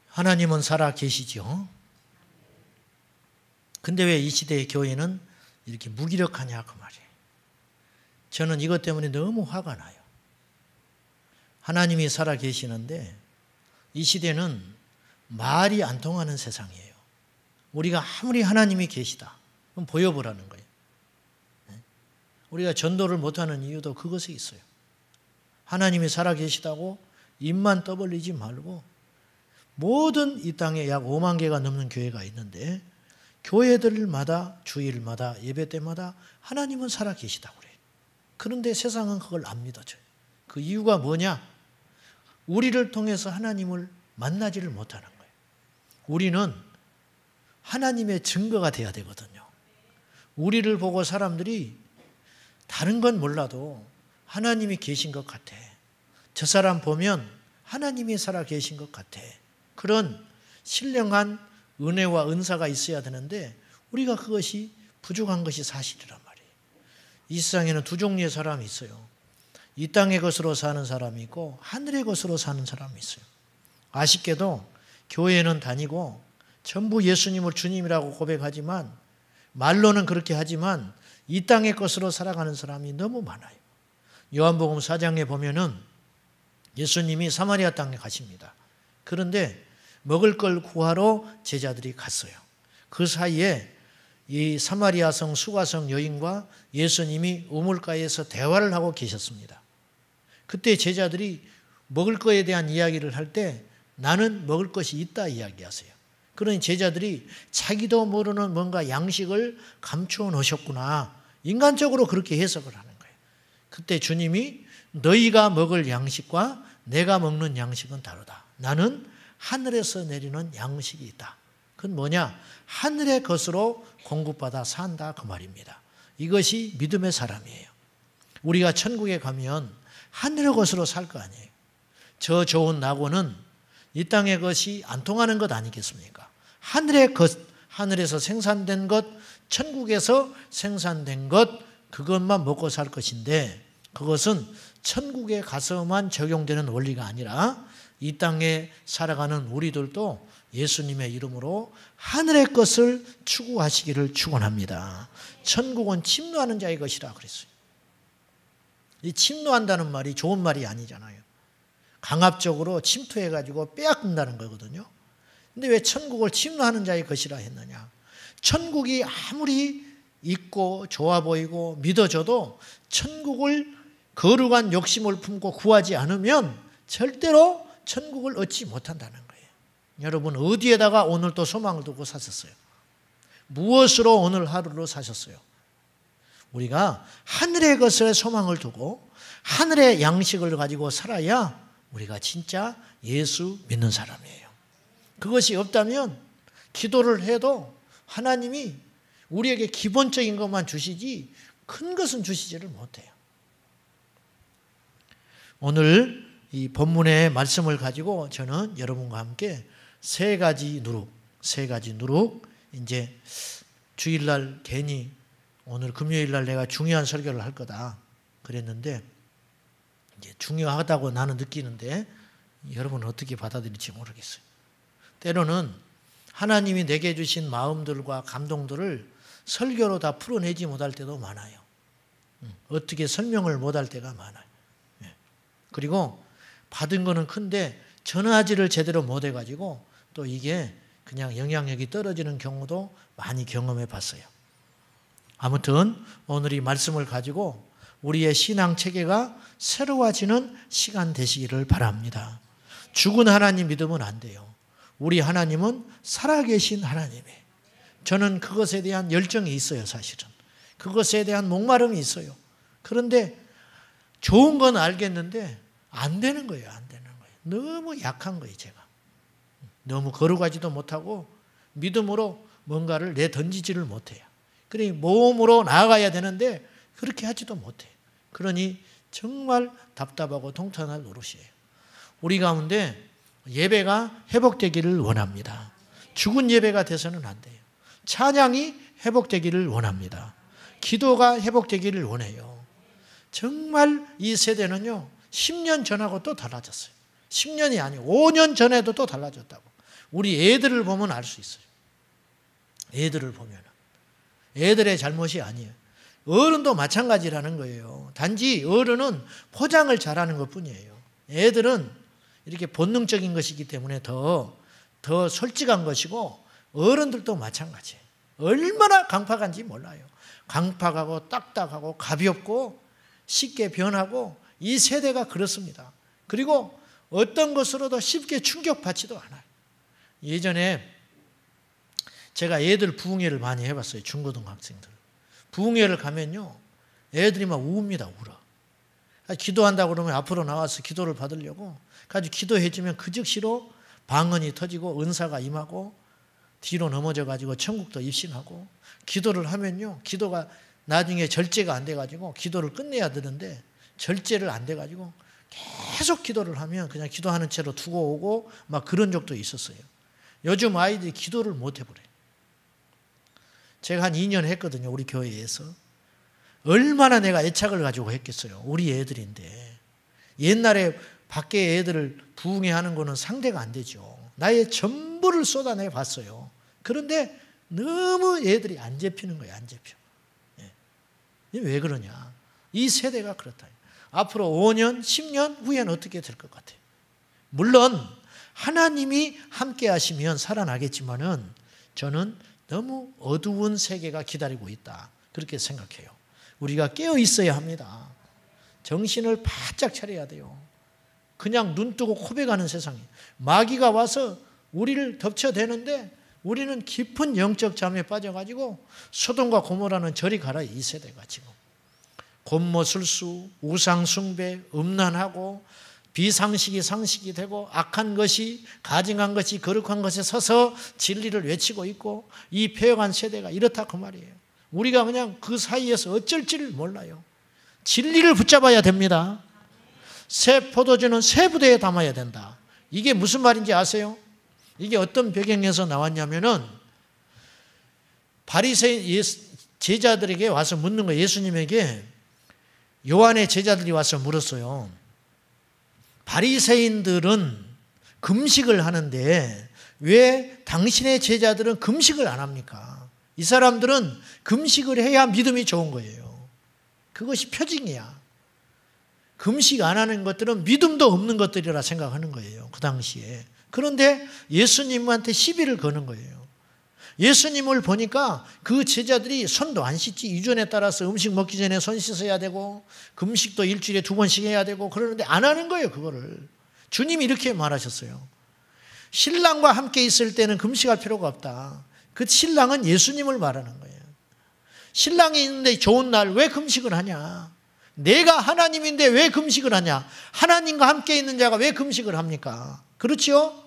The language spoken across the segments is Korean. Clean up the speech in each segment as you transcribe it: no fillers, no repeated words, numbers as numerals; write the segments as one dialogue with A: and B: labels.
A: 하나님은 살아 계시죠. 근데 왜 이 시대의 교회는 이렇게 무기력하냐 그 말이에요. 저는 이것 때문에 너무 화가 나요. 하나님이 살아 계시는데 이 시대는 말이 안 통하는 세상이에요. 우리가 아무리 하나님이 계시다 그럼 보여보라는 거예요. 우리가 전도를 못하는 이유도 그것에 있어요. 하나님이 살아 계시다고 입만 떠벌리지 말고 모든 이 땅에 약 5만 개가 넘는 교회가 있는데 교회들마다 주일마다 예배 때마다 하나님은 살아 계시다고 그래요. 그런데 세상은 그걸 안 믿어져요. 그 이유가 뭐냐? 우리를 통해서 하나님을 만나지를 못하는 거예요. 우리는 하나님의 증거가 돼야 되거든요. 우리를 보고 사람들이 다른 건 몰라도 하나님이 계신 것 같아. 저 사람 보면 하나님이 살아 계신 것 같아. 그런 신령한 은혜와 은사가 있어야 되는데 우리가 그것이 부족한 것이 사실이란 말이에요. 이 세상에는 두 종류의 사람이 있어요. 이 땅의 것으로 사는 사람이 있고 하늘의 것으로 사는 사람이 있어요. 아쉽게도 교회는 다니고 전부 예수님을 주님이라고 고백하지만 말로는 그렇게 하지만 이 땅의 것으로 살아가는 사람이 너무 많아요. 요한복음 4장에 보면은 예수님이 사마리아 땅에 가십니다. 그런데 먹을 걸 구하러 제자들이 갔어요. 그 사이에 이 사마리아 성 수가성 여인과 예수님이 우물가에서 대화를 하고 계셨습니다. 그때 제자들이 먹을 거에 대한 이야기를 할 때 나는 먹을 것이 있다 이야기하세요. 그러니 제자들이 자기도 모르는 뭔가 양식을 감추어 놓으셨구나. 인간적으로 그렇게 해석을 하는 거예요. 그때 주님이 너희가 먹을 양식과 내가 먹는 양식은 다르다. 나는 하늘에서 내리는 양식이 있다. 그건 뭐냐? 하늘의 것으로 공급받아 산다 그 말입니다. 이것이 믿음의 사람이에요. 우리가 천국에 가면 하늘의 것으로 살 거 아니에요. 저 좋은 낙원은 이 땅의 것이 안 통하는 것 아니겠습니까? 하늘의 것, 하늘에서 생산된 것, 천국에서 생산된 것, 그것만 먹고 살 것인데 그것은 천국에 가서만 적용되는 원리가 아니라 이 땅에 살아가는 우리들도 예수님의 이름으로 하늘의 것을 추구하시기를 축원합니다. 천국은 침노하는 자의 것이라 그랬어요. 이 침노한다는 말이 좋은 말이 아니잖아요. 강압적으로 침투해가지고 빼앗는다는 거거든요. 근데 왜 천국을 침노하는 자의 것이라 했느냐? 천국이 아무리 있고 좋아 보이고 믿어져도 천국을 거룩한 욕심을 품고 구하지 않으면 절대로 천국을 얻지 못한다는 거예요. 여러분 어디에다가 오늘 또 소망을 두고 사셨어요? 무엇으로 오늘 하루를 사셨어요? 우리가 하늘의 것에 소망을 두고 하늘의 양식을 가지고 살아야 우리가 진짜 예수 믿는 사람이에요. 그것이 없다면 기도를 해도 하나님이 우리에게 기본적인 것만 주시지 큰 것은 주시지를 못해요. 오늘 이 본문의 말씀을 가지고 저는 여러분과 함께 세 가지 누룩, 이제 주일날 괜히 오늘 금요일날 내가 중요한 설교를 할 거다 그랬는데 이제 중요하다고 나는 느끼는데 여러분은 어떻게 받아들일지 모르겠어요. 때로는 하나님이 내게 주신 마음들과 감동들을 설교로 다 풀어내지 못할 때도 많아요. 어떻게 설명을 못할 때가 많아요. 그리고 받은 거는 큰데 전하지를 제대로 못해가지고 또 이게 그냥 영향력이 떨어지는 경우도 많이 경험해 봤어요. 아무튼 오늘 이 말씀을 가지고 우리의 신앙 체계가 새로워지는 시간 되시기를 바랍니다. 죽은 하나님 믿으면 안 돼요. 우리 하나님은 살아계신 하나님이에요. 저는 그것에 대한 열정이 있어요, 사실은. 그것에 대한 목마름이 있어요. 그런데 좋은 건 알겠는데 안 되는 거예요, 안 되는 거예요. 너무 약한 거예요, 제가. 너무 거룩하지도 못하고 믿음으로 뭔가를 내던지지를 못해요. 그러니 모험으로 나아가야 되는데 그렇게 하지도 못해요. 그러니 정말 답답하고 통탄할 노릇이에요. 우리 가운데 예배가 회복되기를 원합니다. 죽은 예배가 돼서는 안 돼요. 찬양이 회복되기를 원합니다. 기도가 회복되기를 원해요. 정말 이 세대는요 10년 전하고 또 달라졌어요. 10년이 아니고 5년 전에도 또 달라졌다고. 우리 애들을 보면 알 수 있어요. 애들을 보면. 애들의 잘못이 아니에요. 어른도 마찬가지라는 거예요. 단지 어른은 포장을 잘하는 것뿐이에요. 애들은 이렇게 본능적인 것이기 때문에 더 솔직한 것이고, 어른들도 마찬가지예요. 얼마나 강팍한지 몰라요. 강팍하고 딱딱하고 가볍고 쉽게 변하고, 이 세대가 그렇습니다. 그리고 어떤 것으로도 쉽게 충격받지도 않아요. 예전에 제가 애들 부흥회를 많이 해봤어요. 중고등학생들. 부흥회를 가면요, 애들이 막 웁니다. 울어. 기도한다고 그러면 앞으로 나와서 기도를 받으려고 가지고 기도해주면 그 즉시로 방언이 터지고 은사가 임하고 뒤로 넘어져가지고 천국도 입신하고, 기도를 하면요, 기도가 나중에 절제가 안 돼가지고 기도를 끝내야 되는데 절제를 안 돼가지고 계속 기도를 하면 그냥 기도하는 채로 두고 오고 막 그런 적도 있었어요. 요즘 아이들이 기도를 못 해버려요. 제가 한 2년 했거든요, 우리 교회에서. 얼마나 내가 애착을 가지고 했겠어요. 우리 애들인데. 옛날에 밖에 애들을 부흥회 하는 거는 상대가 안 되죠. 나의 전부를 쏟아내 봤어요. 그런데 너무 애들이 안 잡히는 거예요. 안 잡혀. 왜 그러냐. 이 세대가 그렇다. 앞으로 5년, 10년 후에는 어떻게 될 것 같아요? 물론 하나님이 함께 하시면 살아나겠지만은 저는 너무 어두운 세계가 기다리고 있다, 그렇게 생각해요. 우리가 깨어 있어야 합니다. 정신을 바짝 차려야 돼요. 그냥 눈 뜨고 코백하는 세상이, 마귀가 와서 우리를 덮쳐대는데 우리는 깊은 영적 잠에 빠져가지고 소돔과 고모라는 저리 가라. 이 세대가 지금 곤모술수, 우상숭배, 음란하고 비상식이 상식이 되고, 악한 것이, 가증한 것이, 거룩한 것에 서서 진리를 외치고 있고, 이 폐역한 세대가 이렇다 그 말이에요. 우리가 그냥 그 사이에서 어쩔 줄 몰라요. 진리를 붙잡아야 됩니다. 새 포도주는 새 부대에 담아야 된다. 이게 무슨 말인지 아세요? 이게 어떤 배경에서 나왔냐면은, 바리새인 제자들에게 와서 묻는 거예요. 예수님에게 요한의 제자들이 와서 물었어요. 바리새인들은 금식을 하는데 왜 당신의 제자들은 금식을 안 합니까? 이 사람들은 금식을 해야 믿음이 좋은 거예요. 그것이 표징이야. 금식 안 하는 것들은 믿음도 없는 것들이라 생각하는 거예요, 그 당시에. 그런데 예수님한테 시비를 거는 거예요. 예수님을 보니까 그 제자들이 손도 안 씻지, 유전에 따라서 음식 먹기 전에 손 씻어야 되고 금식도 일주일에 2번씩 해야 되고 그러는데 안 하는 거예요, 그거를. 주님이 이렇게 말하셨어요. 신랑과 함께 있을 때는 금식할 필요가 없다. 그 신랑은 예수님을 말하는 거예요. 신랑이 있는데 좋은 날 왜 금식을 하냐? 내가 하나님인데 왜 금식을 하냐? 하나님과 함께 있는 자가 왜 금식을 합니까? 그렇지요?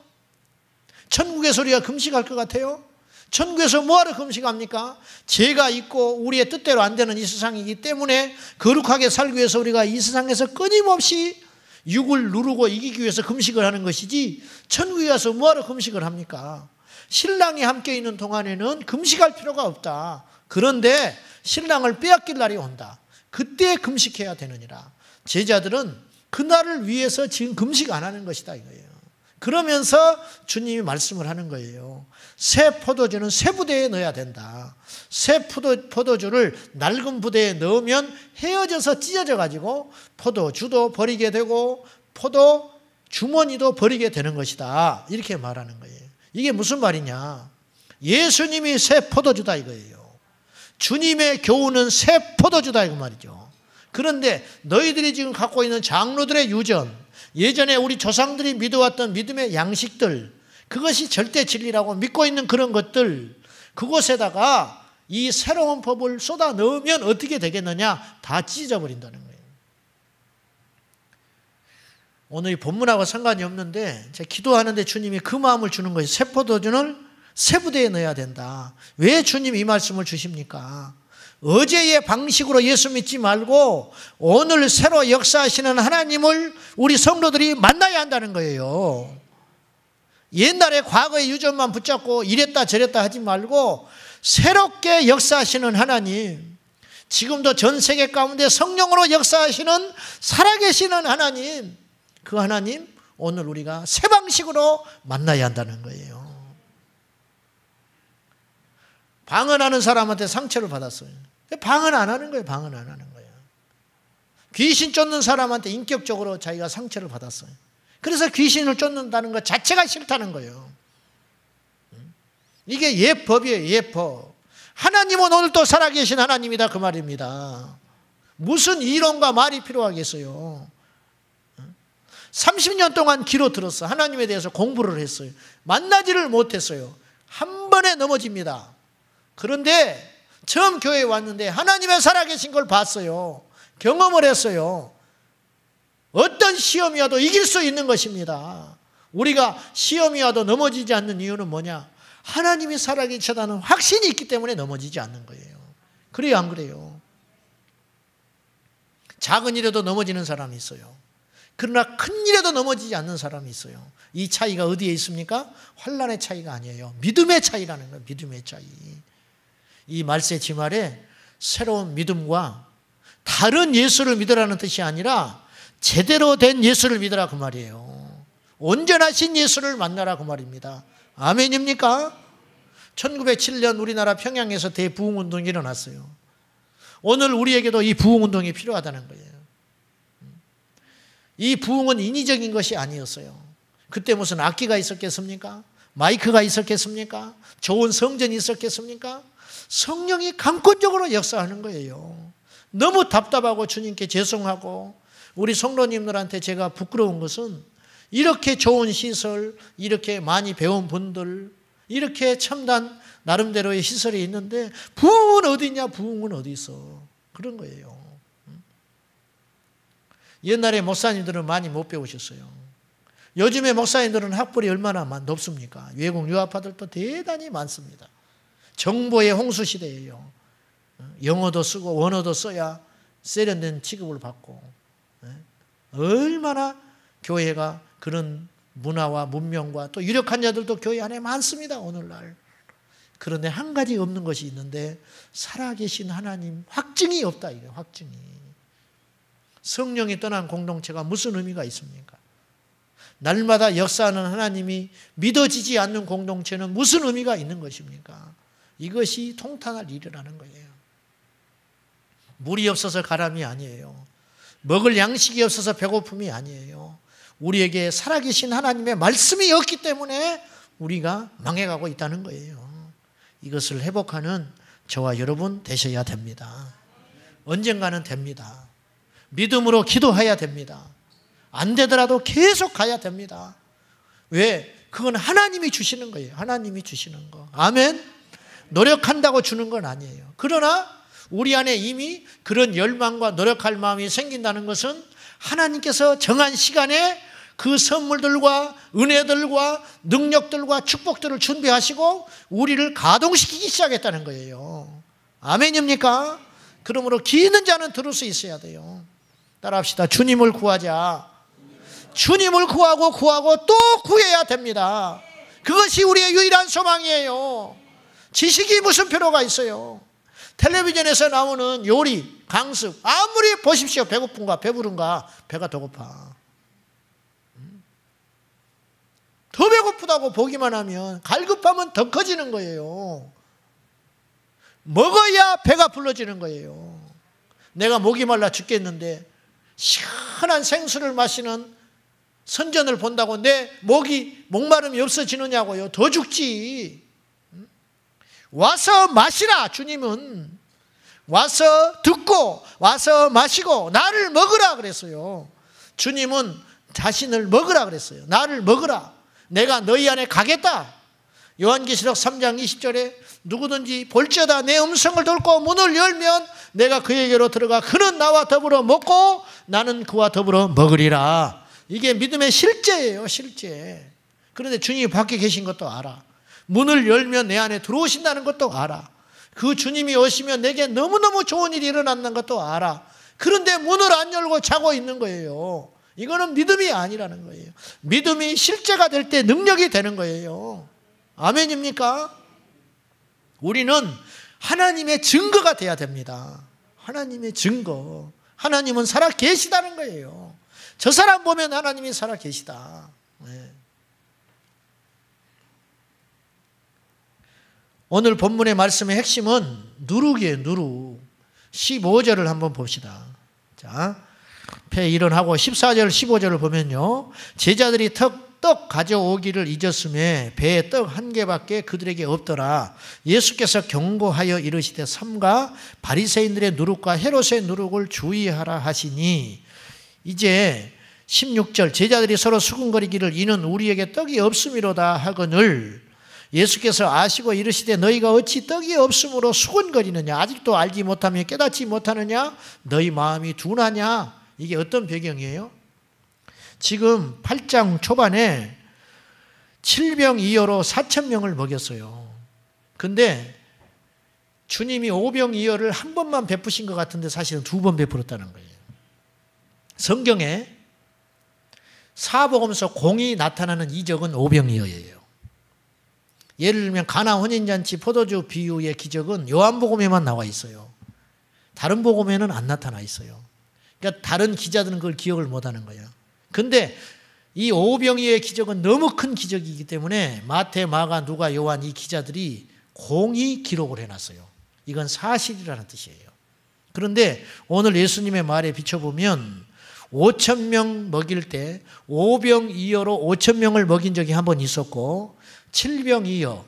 A: 천국에서 우리가 금식할 것 같아요? 천국에서 뭐하러 금식합니까? 죄가 있고 우리의 뜻대로 안 되는 이 세상이기 때문에 거룩하게 살기 위해서 우리가 이 세상에서 끊임없이 육을 누르고 이기기 위해서 금식을 하는 것이지, 천국에 가서 뭐하러 금식을 합니까? 신랑이 함께 있는 동안에는 금식할 필요가 없다. 그런데 신랑을 빼앗길 날이 온다. 그때 금식해야 되느니라. 제자들은 그날을 위해서 지금 금식 안 하는 것이다 이거예요. 그러면서 주님이 말씀을 하는 거예요. 새 포도주는 새 부대에 넣어야 된다. 새 포도주를 낡은 부대에 넣으면 헤어져서 찢어져 가지고 포도주도 버리게 되고 포도 주머니도 버리게 되는 것이다. 이렇게 말하는 거예요. 이게 무슨 말이냐? 예수님이 새 포도주다 이거예요. 주님의 교훈은 새 포도주다 이거 말이죠. 그런데 너희들이 지금 갖고 있는 장로들의 유전, 예전에 우리 조상들이 믿어왔던 믿음의 양식들, 그것이 절대 진리라고 믿고 있는 그런 것들, 그곳에다가 이 새로운 법을 쏟아 넣으면 어떻게 되겠느냐? 다 찢어버린다는 거예요. 오늘 이 본문하고 상관이 없는데 제가 기도하는데 주님이 그 마음을 주는 거예요. 새 포도주를 새 부대에 넣어야 된다. 왜 주님이 이 말씀을 주십니까? 어제의 방식으로 예수 믿지 말고 오늘 새로 역사하시는 하나님을 우리 성도들이 만나야 한다는 거예요. 옛날에 과거의 유전만 붙잡고 이랬다 저랬다 하지 말고 새롭게 역사하시는 하나님, 지금도 전 세계 가운데 성령으로 역사하시는 살아계시는 하나님, 그 하나님 오늘 우리가 새 방식으로 만나야 한다는 거예요. 방언하는 사람한테 상처를 받았어요. 방언 안 하는 거예요. 방언 안 하는 거예요. 귀신 쫓는 사람한테 인격적으로 자기가 상처를 받았어요. 그래서 귀신을 쫓는다는 것 자체가 싫다는 거예요. 이게 예법이에요. 예법. 하나님은 오늘 또 살아계신 하나님이다 그 말입니다. 무슨 이론과 말이 필요하겠어요. 30년 동안 귀로 들었어. 하나님에 대해서 공부를 했어요. 만나지를 못했어요. 한 번에 넘어집니다. 그런데 처음 교회에 왔는데 하나님의 살아계신 걸 봤어요. 경험을 했어요. 어떤 시험이 와도 이길 수 있는 것입니다. 우리가 시험이 와도 넘어지지 않는 이유는 뭐냐? 하나님이 살아계시다는 확신이 있기 때문에 넘어지지 않는 거예요. 그래요, 안 그래요? 작은 일에도 넘어지는 사람이 있어요. 그러나 큰 일에도 넘어지지 않는 사람이 있어요. 이 차이가 어디에 있습니까? 환난의 차이가 아니에요. 믿음의 차이라는 거예요. 믿음의 차이. 이 말세 지말에 새로운 믿음과 다른 예수를 믿으라는 뜻이 아니라 제대로 된 예수를 믿으라 그 말이에요. 온전하신 예수를 만나라 그 말입니다. 아멘입니까? 1907년 우리나라 평양에서 대부흥운동이 일어났어요. 오늘 우리에게도 이 부흥운동이 필요하다는 거예요. 이 부흥은 인위적인 것이 아니었어요. 그때 무슨 악기가 있었겠습니까? 마이크가 있었겠습니까? 좋은 성전이 있었겠습니까? 성령이 강권적으로 역사하는 거예요. 너무 답답하고 주님께 죄송하고 우리 성도님들한테 제가 부끄러운 것은 이렇게 좋은 시설, 이렇게 많이 배운 분들, 이렇게 첨단 나름대로의 시설이 있는데 부흥은 어디 있냐? 부흥은 어디 있어? 그런 거예요. 옛날에 목사님들은 많이 못 배우셨어요. 요즘에 목사님들은 학벌이 얼마나 높습니까? 외국 유학파들도 대단히 많습니다. 정보의 홍수 시대예요. 영어도 쓰고 원어도 써야 세련된 취급을 받고, 얼마나 교회가 그런 문화와 문명과 또 유력한 자들도 교회 안에 많습니다. 오늘날. 그런데 한 가지 없는 것이 있는데 살아계신 하나님 확증이 없다. 이게 확증이. 성령이 떠난 공동체가 무슨 의미가 있습니까? 날마다 역사하는 하나님이 믿어지지 않는 공동체는 무슨 의미가 있는 것입니까? 이것이 통탄할 일이라는 거예요. 물이 없어서 가람이 아니에요. 먹을 양식이 없어서 배고픔이 아니에요. 우리에게 살아계신 하나님의 말씀이 없기 때문에 우리가 망해가고 있다는 거예요. 이것을 회복하는 저와 여러분 되셔야 됩니다. 언젠가는 됩니다. 믿음으로 기도해야 됩니다. 안 되더라도 계속 가야 됩니다. 왜? 그건 하나님이 주시는 거예요. 하나님이 주시는 거. 아멘? 노력한다고 주는 건 아니에요. 그러나 우리 안에 이미 그런 열망과 노력할 마음이 생긴다는 것은 하나님께서 정한 시간에 그 선물들과 은혜들과 능력들과 축복들을 준비하시고 우리를 가동시키기 시작했다는 거예요. 아멘입니까? 그러므로 귀 있는 자는 들을 수 있어야 돼요. 따라합시다. 주님을 구하자. 주님을 구하고 또 구해야 됩니다. 그것이 우리의 유일한 소망이에요. 지식이 무슨 필요가 있어요? 텔레비전에서 나오는 요리, 강습 아무리 보십시오. 배고픈가 배부른가 배가 더 고파. 더 배고프다고 보기만 하면 갈급하면 더 커지는 거예요. 먹어야 배가 불러지는 거예요. 내가 목이 말라 죽겠는데 시원한 생수를 마시는 선전을 본다고 내 목마름이 없어지느냐고요. 더 죽지. 와서 마시라. 주님은 와서 듣고 와서 마시고 나를 먹으라 그랬어요. 주님은 자신을 먹으라 그랬어요. 나를 먹으라. 내가 너희 안에 가겠다. 요한계시록 3장 20절에 누구든지 볼지어다 내 음성을 듣고 문을 열면 내가 그에게로 들어가 그는 나와 더불어 먹고 나는 그와 더불어 먹으리라. 이게 믿음의 실제예요. 실제. 그런데 주님이 밖에 계신 것도 알아. 문을 열면 내 안에 들어오신다는 것도 알아. 그 주님이 오시면 내게 너무너무 좋은 일이 일어난다는 것도 알아. 그런데 문을 안 열고 자고 있는 거예요. 이거는 믿음이 아니라는 거예요. 믿음이 실제가 될 때 능력이 되는 거예요. 아멘입니까? 우리는 하나님의 증거가 돼야 됩니다. 하나님의 증거. 하나님은 살아 계시다는 거예요. 저 사람 보면 하나님이 살아 계시다. 네. 오늘 본문의 말씀의 핵심은 누룩이에요. 누룩. 15절을 한번 봅시다. 자, 배 일어나고 14절 15절을 보면요, 제자들이 떡 가져오기를 잊었음에 배에 떡 한 개밖에 그들에게 없더라. 예수께서 경고하여 이르시되 삼가 바리새인들의 누룩과 헤롯의 누룩을 주의하라 하시니, 이제 16절 제자들이 서로 수군거리기를 이는 우리에게 떡이 없음이로다 하거늘 예수께서 아시고 이르시되 너희가 어찌 떡이 없음으로 수군거리느냐? 아직도 알지 못하며 깨닫지 못하느냐? 너희 마음이 둔하냐? 이게 어떤 배경이에요? 지금 8장 초반에 7병 2여로 4,000명을 먹였어요. 근데 주님이 5병 2여를 한 번만 베푸신 것 같은데 사실은 2번 베풀었다는 거예요. 성경에 사복음서 공이 나타나는 이적은 5병 2여예요. 예를 들면 가나 혼인잔치 포도주 비유의 기적은 요한복음에만 나와 있어요. 다른 복음에는 안 나타나 있어요. 그러니까 다른 기자들은 그걸 기억을 못하는 거예요. 근데 이 오병이의 기적은 너무 큰 기적이기 때문에 마태, 마가, 누가, 요한 이 기자들이 공히 기록을 해놨어요. 이건 사실이라는 뜻이에요. 그런데 오늘 예수님의 말에 비춰보면 5,000명 먹일 때 5병 2여로 5,000명을 먹인 적이 한 번 있었고 7병 2여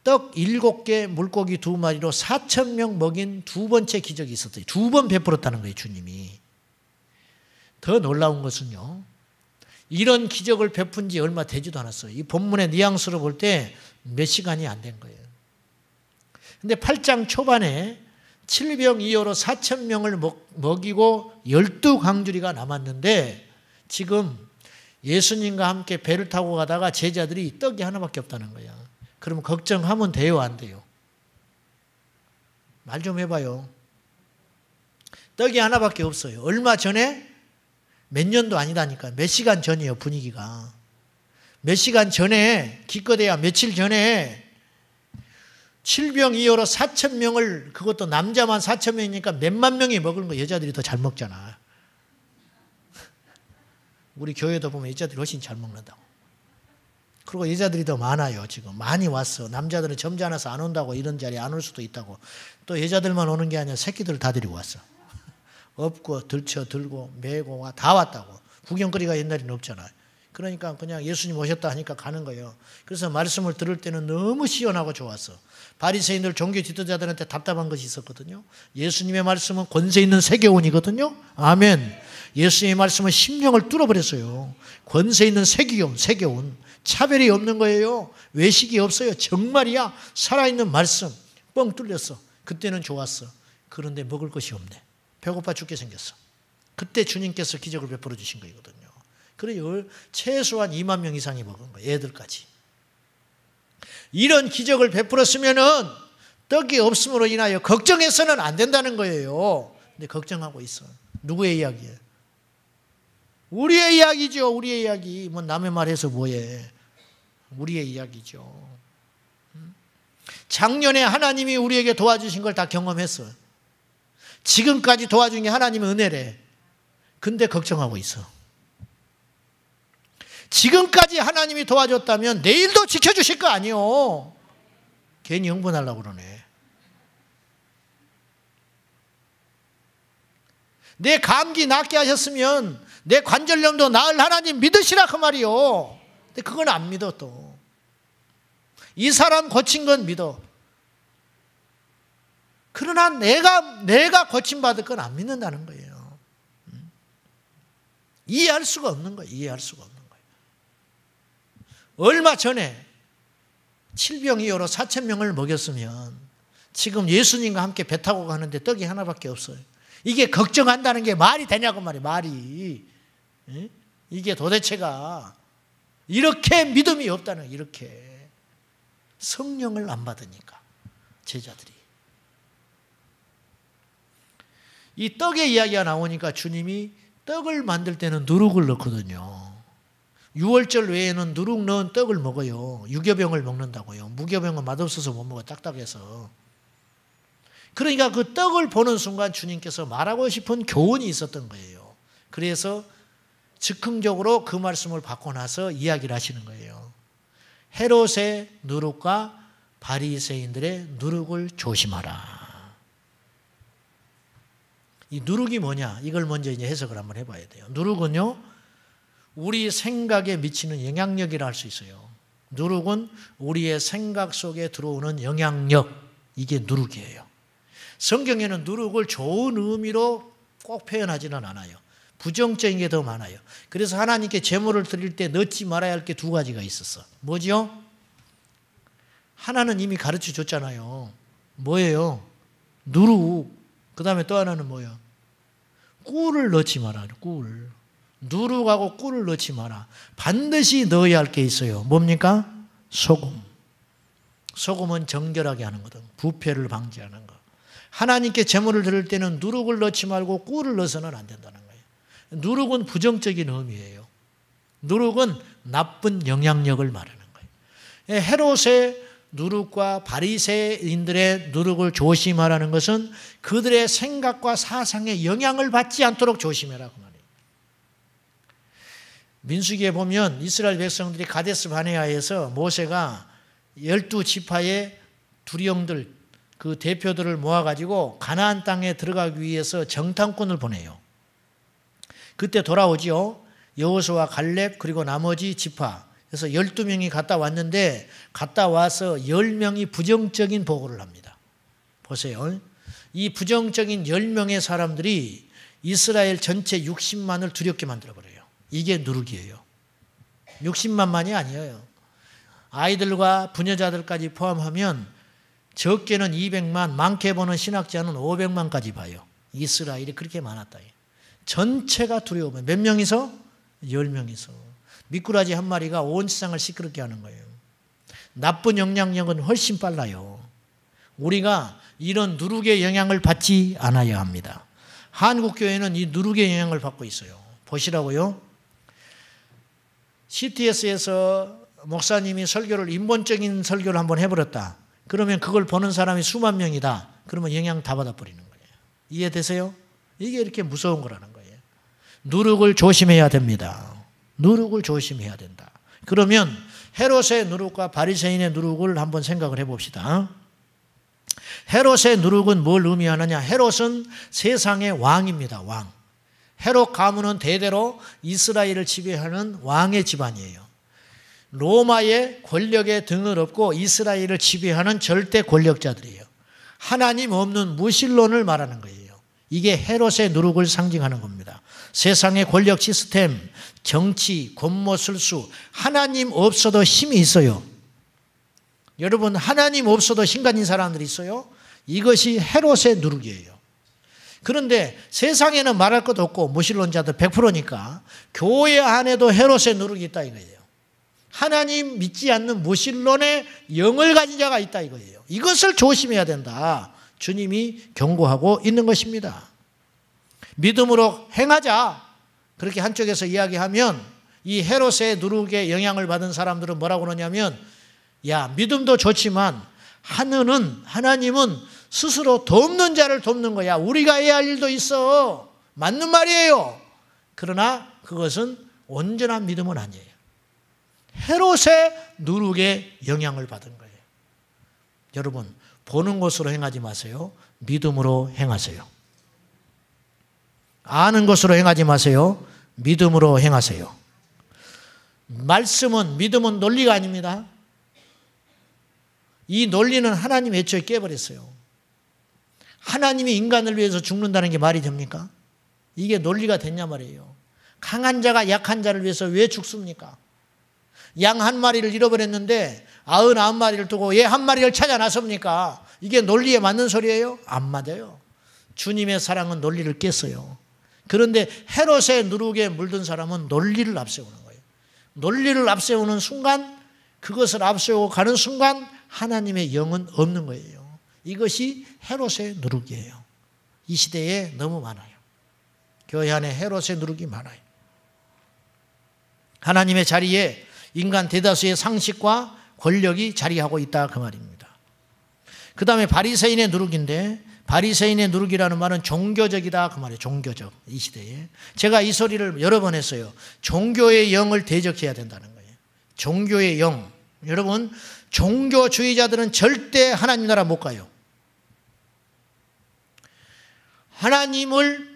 A: 떡 7개 물고기 2마리로 4,000명 먹인 두 번째 기적이 있었어요. 2번 베풀었다는 거예요, 주님이. 더 놀라운 것은요, 이런 기적을 베푼 지 얼마 되지도 않았어요. 이 본문의 뉘앙스로 볼 때 몇 시간이 안 된 거예요. 근데 8장 초반에 7병 2여로 4,000명을 먹이고 12강주리가 남았는데 지금 예수님과 함께 배를 타고 가다가 제자들이 떡이 하나밖에 없다는 거야. 그러면 걱정하면 돼요, 안 돼요? 말 좀 해봐요. 떡이 하나밖에 없어요. 얼마 전에, 몇 년도 아니다니까, 몇 시간 전이에요, 분위기가. 몇 시간 전에, 기껏해야 며칠 전에 7병 2여로 4,000명을, 그것도 남자만 4,000명이니까 몇만 명이 먹은 거, 여자들이 더 잘 먹잖아. 우리 교회도 보면 여자들이 훨씬 잘 먹는다고. 그리고 여자들이 더 많아요. 지금 많이 왔어. 남자들은 점잖아서 안 온다고, 이런 자리에 안 올 수도 있다고. 또 여자들만 오는 게 아니라 새끼들 다 데리고 왔어. 업고 들쳐 들고 메고 다 왔다고. 구경거리가 옛날에는 없잖아요. 그러니까 그냥 예수님 오셨다 하니까 가는 거예요. 그래서 말씀을 들을 때는 너무 시원하고 좋았어. 바리새인들 종교 지도자들한테 답답한 것이 있었거든요. 예수님의 말씀은 권세 있는 세계온이거든요. 아멘. 예수님의 말씀은 심령을 뚫어버렸어요. 권세 있는 세계온. 차별이 없는 거예요. 외식이 없어요. 정말이야. 살아있는 말씀. 뻥 뚫렸어. 그때는 좋았어. 그런데 먹을 것이 없네. 배고파 죽게 생겼어. 그때 주님께서 기적을 베풀어 주신 거거든요. 그래요. 최소한 2만 명 이상이 먹은 거예요. 애들까지. 이런 기적을 베풀었으면은 떡이 없음으로 인하여 걱정해서는 안 된다는 거예요. 근데 걱정하고 있어. 누구의 이야기예요? 우리의 이야기죠. 우리의 이야기. 뭐 남의 말해서 뭐해. 우리의 이야기죠. 작년에 하나님이 우리에게 도와주신 걸 다 경험했어. 지금까지 도와준 게 하나님의 은혜래. 근데 걱정하고 있어. 지금까지 하나님이 도와줬다면 내일도 지켜주실 거 아니요. 괜히 흥분하려고 그러네. 내 감기 낫게 하셨으면 내 관절염도 나을 하나님 믿으시라 그 말이요. 근데 그건 안 믿어 또. 이 사람 고친 건 믿어. 그러나 내가 고침받을 건 안 믿는다는 거예요. 이해할 수가 없는 거예요. 이해할 수가 없는 거예요. 얼마 전에 7병 2여로 4,000명을 먹였으면 지금 예수님과 함께 배 타고 가는데 떡이 하나밖에 없어요. 이게 걱정한다는 게 말이 되냐고 말이에요. 말이. 이게 도대체가 이렇게 믿음이 없다는, 이렇게 성령을 안 받으니까 제자들이. 이 떡의 이야기가 나오니까 주님이 떡을 만들 때는 누룩을 넣거든요. 유월절 외에는 누룩 넣은 떡을 먹어요. 유교병을 먹는다고요. 무교병은 맛없어서 못 먹어. 딱딱해서. 그러니까 그 떡을 보는 순간 주님께서 말하고 싶은 교훈이 있었던 거예요. 그래서 즉흥적으로 그 말씀을 받고 나서 이야기를 하시는 거예요. 헤롯의 누룩과 바리새인들의 누룩을 조심하라. 이 누룩이 뭐냐? 이걸 먼저 이제 해석을 한번 해봐야 돼요. 누룩은요, 우리 생각에 미치는 영향력이라 할 수 있어요. 누룩은 우리의 생각 속에 들어오는 영향력, 이게 누룩이에요. 성경에는 누룩을 좋은 의미로 꼭 표현하지는 않아요. 부정적인 게 더 많아요. 그래서 하나님께 제물을 드릴 때 넣지 말아야 할 게 두 가지가 있었어. 뭐지요? 하나는 이미 가르쳐 줬잖아요. 뭐예요? 누룩. 그 다음에 또 하나는 뭐예요? 꿀을 넣지 마라. 꿀. 누룩하고 꿀을 넣지 마라. 반드시 넣어야 할 게 있어요. 뭡니까? 소금. 소금은 정결하게 하는 거든. 부패를 방지하는 거. 하나님께 제물을 드릴 때는 누룩을 넣지 말고 꿀을 넣어서는 안 된다는 거예요. 누룩은 부정적인 의미예요. 누룩은 나쁜 영향력을 말하는 거예요. 헤롯의 누룩과 바리새인들의 누룩을 조심하라는 것은 그들의 생각과 사상에 영향을 받지 않도록 조심해라 그 말이에요. 민수기에 보면 이스라엘 백성들이 가데스 바네아에서 모세가 12지파의 두령들 그 대표들을 모아가지고 가나안 땅에 들어가기 위해서 정탐꾼을 보내요. 그때 돌아오지요. 여호수아, 갈렙 그리고 나머지 지파 그래서 12명이 갔다 왔는데 갔다 와서 10명이 부정적인 보고를 합니다. 보세요. 이 부정적인 10명의 사람들이 이스라엘 전체 60만을 두렵게 만들어버려요. 이게 누룩이에요. 60만만이 아니에요. 아이들과 부녀자들까지 포함하면 적게는 200만, 많게 보는 신학자는 500만까지 봐요. 이스라엘이 그렇게 많았다. 전체가 두려워요. 몇 명이서? 10명이서. 미꾸라지 한 마리가 온 세상을 시끄럽게 하는 거예요. 나쁜 영향력은 훨씬 빨라요. 우리가 이런 누룩의 영향을 받지 않아야 합니다. 한국교회는 이 누룩의 영향을 받고 있어요. 보시라고요. CTS에서 목사님이 설교를 인본적인 설교를 한번 해버렸다. 그러면 그걸 보는 사람이 수만 명이다. 그러면 영향 다 받아버리는 거예요. 이해되세요? 이게 이렇게 무서운 거라는 거예요. 누룩을 조심해야 됩니다. 누룩을 조심해야 된다. 그러면 헤롯의 누룩과 바리새인의 누룩을 한번 생각을 해봅시다. 헤롯의 누룩은 뭘 의미하느냐? 헤롯은 세상의 왕입니다. 왕. 헤롯 가문은 대대로 이스라엘을 지배하는 왕의 집안이에요. 로마의 권력에 등을 업고 이스라엘을 지배하는 절대 권력자들이에요. 하나님 없는 무신론을 말하는 거예요. 이게 헤롯의 누룩을 상징하는 겁니다. 세상의 권력 시스템, 정치, 권모술수, 하나님 없어도 힘이 있어요. 여러분, 하나님 없어도 힘 가진 사람들이 있어요. 이것이 헤롯의 누룩이에요. 그런데 세상에는 말할 것도 없고 무신론자들 100%니까 교회 안에도 헤롯의 누룩이 있다 이거예요. 하나님 믿지 않는 무신론의 영을 가진 자가 있다 이거예요. 이것을 조심해야 된다. 주님이 경고하고 있는 것입니다. 믿음으로 행하자. 그렇게 한쪽에서 이야기하면 이 헤롯의 누룩에 영향을 받은 사람들은 뭐라고 그러냐면 야, 믿음도 좋지만 하나님은 스스로 돕는 자를 돕는 거야. 우리가 해야 할 일도 있어. 맞는 말이에요. 그러나 그것은 온전한 믿음은 아니에요. 헤롯의 누룩에 영향을 받은 거예요. 여러분, 보는 것으로 행하지 마세요. 믿음으로 행하세요. 아는 것으로 행하지 마세요. 믿음으로 행하세요. 말씀은, 믿음은 논리가 아닙니다. 이 논리는 하나님 애초에 깨버렸어요. 하나님이 인간을 위해서 죽는다는 게 말이 됩니까? 이게 논리가 됐냐 말이에요. 강한 자가 약한 자를 위해서 왜 죽습니까? 양 한 마리를 잃어버렸는데 99마리를 두고 얘 한 마리를 찾아 나섭니까? 이게 논리에 맞는 소리예요? 안 맞아요. 주님의 사랑은 논리를 깼어요. 그런데 헤롯의 누룩에 물든 사람은 논리를 앞세우는 거예요. 논리를 앞세우는 순간, 그것을 앞세우고 가는 순간 하나님의 영은 없는 거예요. 이것이 헤롯의 누룩이에요. 이 시대에 너무 많아요. 교회 안에 헤롯의 누룩이 많아요. 하나님의 자리에 인간 대다수의 상식과 권력이 자리하고 있다 그 말입니다. 그 다음에 바리새인의 누룩인데 바리새인의 누룩이라는 말은 종교적이다 그 말이에요. 종교적. 이 시대에. 제가 이 소리를 여러 번 했어요. 종교의 영을 대적해야 된다는 거예요. 종교의 영. 여러분, 종교주의자들은 절대 하나님 나라 못 가요. 하나님을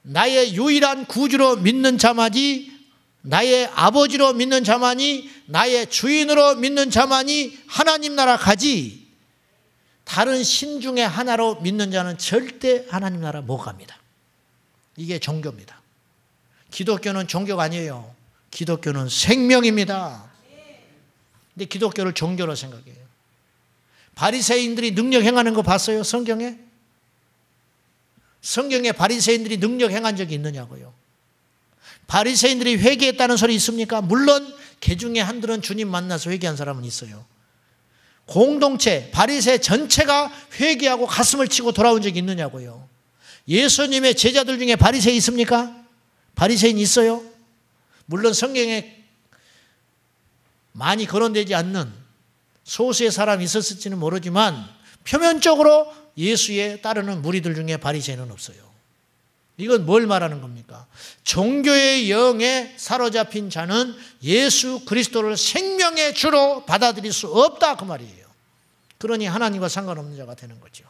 A: 나의 유일한 구주로 믿는 자만이, 나의 아버지로 믿는 자만이, 나의 주인으로 믿는 자만이 하나님 나라 가지, 다른 신 중에 하나로 믿는 자는 절대 하나님 나라 못 갑니다. 이게 종교입니다. 기독교는 종교가 아니에요. 기독교는 생명입니다. 근데 기독교를 종교로 생각해요. 바리새인들이 능력 행하는 거 봤어요? 성경에? 성경에 바리새인들이 능력 행한 적이 있느냐고요. 바리새인들이 회개했다는 소리 있습니까? 물론 개 중에 한들은 주님 만나서 회개한 사람은 있어요. 공동체, 바리새 전체가 회개하고 가슴을 치고 돌아온 적이 있느냐고요. 예수님의 제자들 중에 바리새인 있습니까? 바리새인 있어요? 물론 성경에 많이 거론되지 않는 소수의 사람이 있었을지는 모르지만 표면적으로 예수에 따르는 무리들 중에 바리새인은 없어요. 이건 뭘 말하는 겁니까? 종교의 영에 사로잡힌 자는 예수 그리스도를 생명의 주로 받아들일 수 없다 그 말이에요. 그러니 하나님과 상관없는 자가 되는 거죠.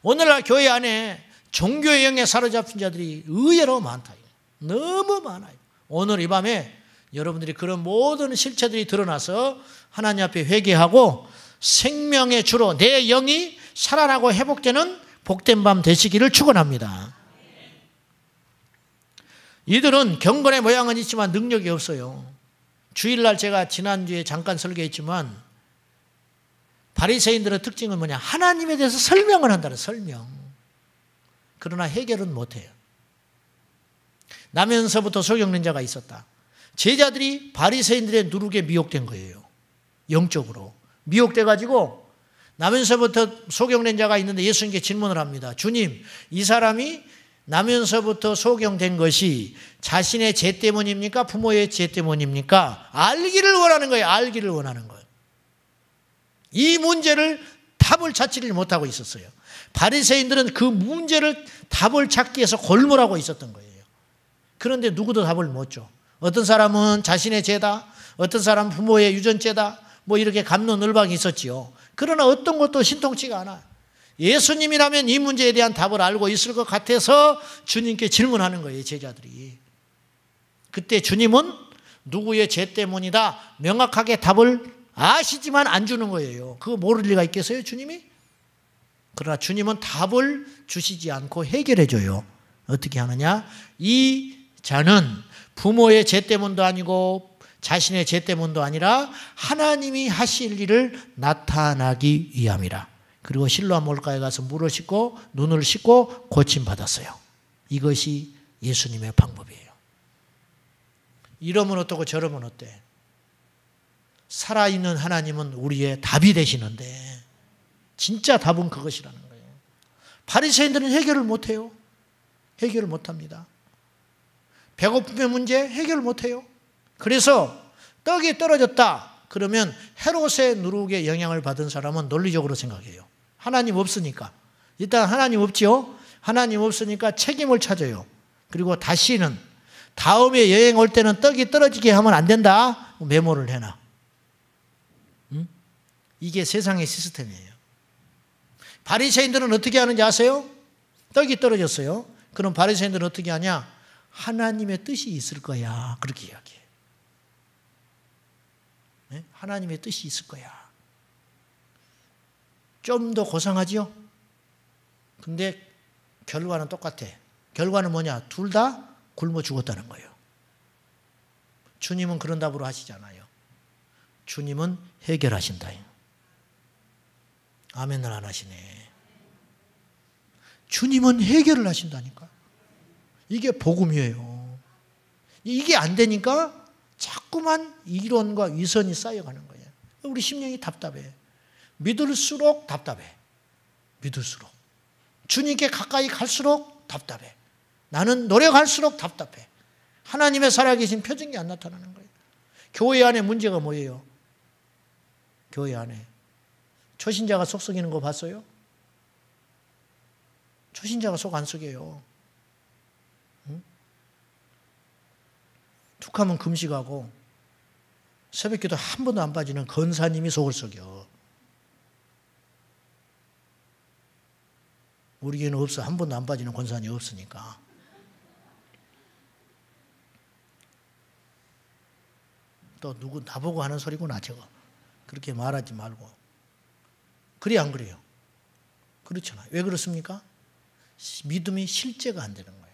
A: 오늘날 교회 안에 종교의 영에 사로잡힌 자들이 의외로 많다. 너무 많아요. 오늘 이 밤에 여러분들이 그런 모든 실체들이 드러나서 하나님 앞에 회개하고 생명의 주로 내 영이 살아나고 회복되는 복된 밤 되시기를 축원합니다. 이들은 경건의 모양은 있지만 능력이 없어요. 주일날 제가 지난주에 잠깐 설교했지만 바리새인들의 특징은 뭐냐? 하나님에 대해서 설명을 한다는 설명. 그러나 해결은 못해요. 나면서부터 소경된 자가 있었다. 제자들이 바리새인들의 누룩에 미혹된 거예요. 영적으로. 미혹돼가지고 나면서부터 소경된 자가 있는데 예수님께 질문을 합니다. 주님, 이 사람이 나면서부터 소경된 것이 자신의 죄 때문입니까? 부모의 죄 때문입니까? 알기를 원하는 거예요. 알기를 원하는 거예요. 이 문제를 답을 찾지를 못하고 있었어요. 바리새인들은 그 문제를 답을 찾기 위해서 골몰하고 있었던 거예요. 그런데 누구도 답을 못 줘. 어떤 사람은 자신의 죄다, 어떤 사람은 부모의 유전죄다, 뭐 이렇게 갑론을박이 있었지요. 그러나 어떤 것도 신통치가 않아. 예수님이라면 이 문제에 대한 답을 알고 있을 것 같아서 주님께 질문하는 거예요, 제자들이. 그때 주님은 누구의 죄 때문이다 명확하게 답을 아시지만 안 주는 거예요. 그거 모를 리가 있겠어요, 주님이? 그러나 주님은 답을 주시지 않고 해결해 줘요. 어떻게 하느냐? 이 자는 부모의 죄 때문도 아니고 자신의 죄 때문도 아니라 하나님이 하실 일을 나타나기 위함이라. 그리고 실로암 몰가에 가서 물을 씻고 눈을 씻고 고침받았어요. 이것이 예수님의 방법이에요. 이러면 어떻고 저러면 어때? 살아있는 하나님은 우리의 답이 되시는데 진짜 답은 그것이라는 거예요. 바리새인들은 해결을 못해요. 해결을 못합니다. 배고픔의 문제 해결을 못해요. 그래서 떡이 떨어졌다 그러면 헤롯의 누룩의 영향을 받은 사람은 논리적으로 생각해요. 하나님 없으니까. 일단 하나님 없지요. 하나님 없으니까 책임을 찾아요. 그리고 다시는 다음에 여행 올 때는 떡이 떨어지게 하면 안 된다. 메모를 해놔. 이게 세상의 시스템이에요. 바리새인들은 어떻게 하는지 아세요? 떡이 떨어졌어요. 그럼 바리새인들은 어떻게 하냐? 하나님의 뜻이 있을 거야. 그렇게 이야기해요. 네? 하나님의 뜻이 있을 거야. 좀 더 고상하지요? 근데 결과는 똑같아. 결과는 뭐냐? 둘 다 굶어 죽었다는 거예요. 주님은 그런 답으로 하시잖아요. 주님은 해결하신다. 아멘을 안 하시네. 주님은 해결을 하신다니까. 이게 복음이에요. 이게 안 되니까 자꾸만 이론과 위선이 쌓여가는 거예요. 우리 심령이 답답해. 믿을수록 답답해. 믿을수록. 주님께 가까이 갈수록 답답해. 나는 노력할수록 답답해. 하나님의 살아계신 표징이 안 나타나는 거예요. 교회 안에 문제가 뭐예요? 교회 안에 초신자가 속 썩이는 거 봤어요? 초신자가 속 안 썩여요. 응? 툭하면 금식하고 새벽기도 한 번도 안 빠지는 권사님이 속을 썩여. 우리에게는 없어. 한 번도 안 빠지는 권사님이 없으니까. 또 누구 나보고 하는 소리구나 저거. 그렇게 말하지 말고. 그래 안 그래요? 그렇잖아요. 왜 그렇습니까? 믿음이 실제가 안 되는 거야.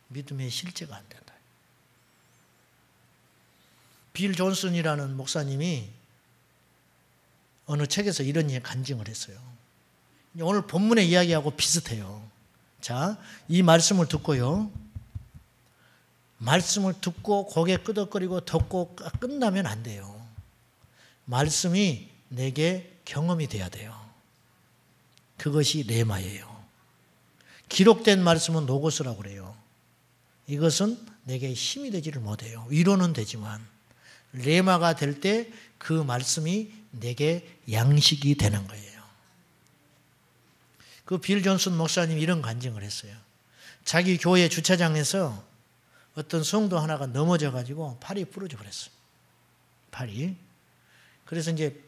A: 믿음의 실제가 안 된다. 빌 존슨이라는 목사님이 어느 책에서 이런 간증을 했어요. 오늘 본문의 이야기하고 비슷해요. 자, 이 말씀을 듣고요. 말씀을 듣고 고개 끄덕거리고 듣고 끝나면 안 돼요. 말씀이 내게 경험이 돼야 돼요. 그것이 레마예요. 기록된 말씀은 노고스라고 그래요. 이것은 내게 힘이 되지를 못해요. 위로는 되지만 레마가 될 때 그 말씀이 내게 양식이 되는 거예요. 그 빌 존슨 목사님이 이런 간증을 했어요. 자기 교회 주차장에서 어떤 성도 하나가 넘어져 가지고 팔이 부러져 버렸어요. 팔이. 그래서 이제